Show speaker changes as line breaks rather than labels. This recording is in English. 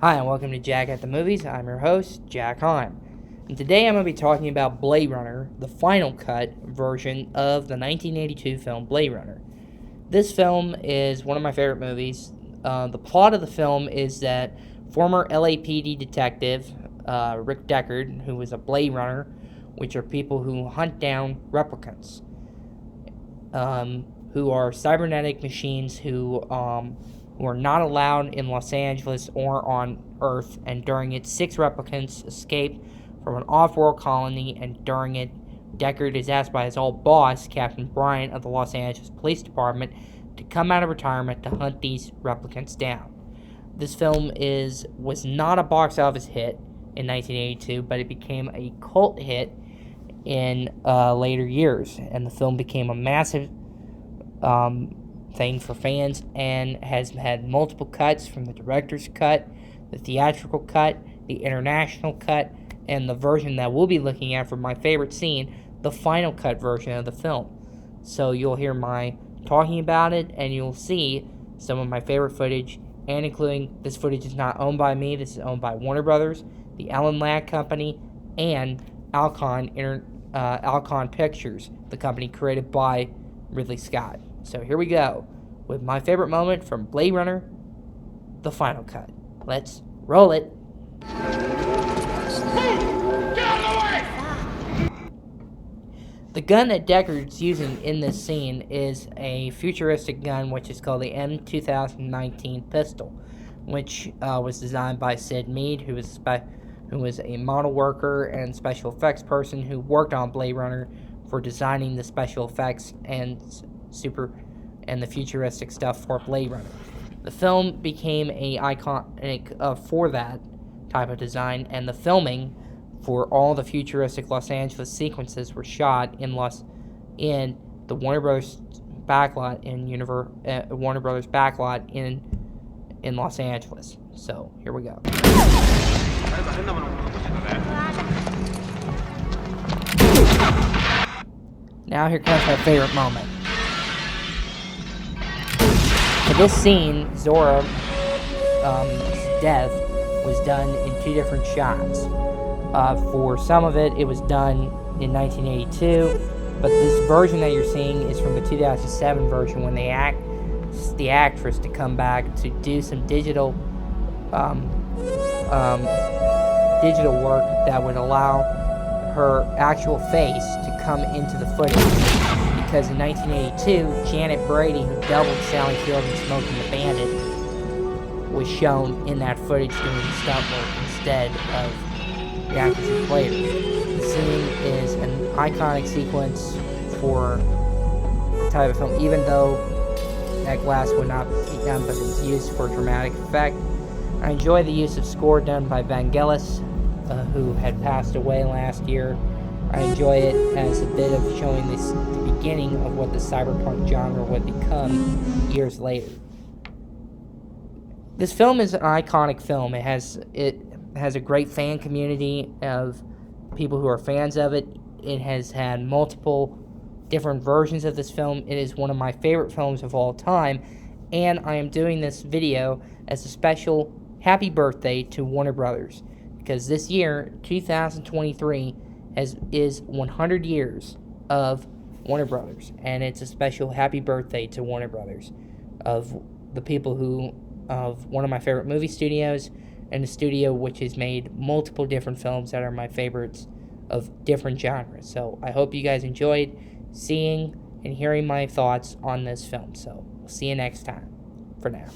Hi, and welcome to Jack at the Movies. I'm your host, Jack Heim. And today I'm going to be talking about Blade Runner, the final cut version of the 1982 film Blade Runner. This film is one of my favorite movies. The plot of the film is that former LAPD detective Rick Deckard, who was a Blade Runner, which are people who hunt down replicants, who are cybernetic machines who are not allowed in Los Angeles or on Earth, and during it, 6 replicants escaped from an off-world colony, and during it, Deckard is asked by his old boss, Captain Bryant of the Los Angeles Police Department, to come out of retirement to hunt these replicants down. This film was not a box office hit in 1982, but it became a cult hit in later years, and the film became a massive thing for fans and has had multiple cuts, from the director's cut, the theatrical cut, the international cut, and the version that we'll be looking at for my favorite scene, the final cut version of the film. So you'll hear my talking about it, and you'll see some of my favorite footage, and including this footage is not owned by me. This is owned by Warner Brothers, the Alan Ladd Company, and Alcon Pictures, the company created by Ridley Scott. So here we go with my favorite moment from Blade Runner, the final cut. Let's roll it.
Get out of the way!
The gun that Deckard's using in this scene is a futuristic gun, which is called the M2019 pistol, which was designed by Sid Mead, who was a model worker and special effects person who worked on Blade Runner for designing the special effects and the futuristic stuff for Blade Runner. The film became a iconic for that type of design, and the filming for all the futuristic Los Angeles sequences were shot in the Warner Brothers backlot in Los Angeles. So here we go. Now here comes my favorite moment. For this scene, Zora's death was done in 2 different shots. For some of it was done in 1982, but this version that you're seeing is from the 2007 version, when they asked the actress to come back to do some digital work that would allow her actual face to come into the footage. Because in 1982, Janet Brady, who doubled Sally Field in Smokey the Bandit, was shown in that footage doing stunt work instead of the actress who played her. The scene is an iconic sequence for the type of film, even though that glass would not be done, but it was used for dramatic effect. I enjoy the use of score done by Vangelis, who had passed away last year. I enjoy it as a bit of showing the beginning of what the cyberpunk genre would become years later. This film is an iconic film. It has a great fan community of people who are fans of it. It has had multiple different versions of this film. It is one of my favorite films of all time, and I am doing this video as a special happy birthday to Warner Brothers, because this year, 2023, is 100 years of Warner Brothers, and it's a special happy birthday to Warner Brothers, of the people of one of my favorite movie studios, and a studio which has made multiple different films that are my favorites of different genres. So I hope you guys enjoyed seeing and hearing my thoughts on this film. So we'll see you next time. For now.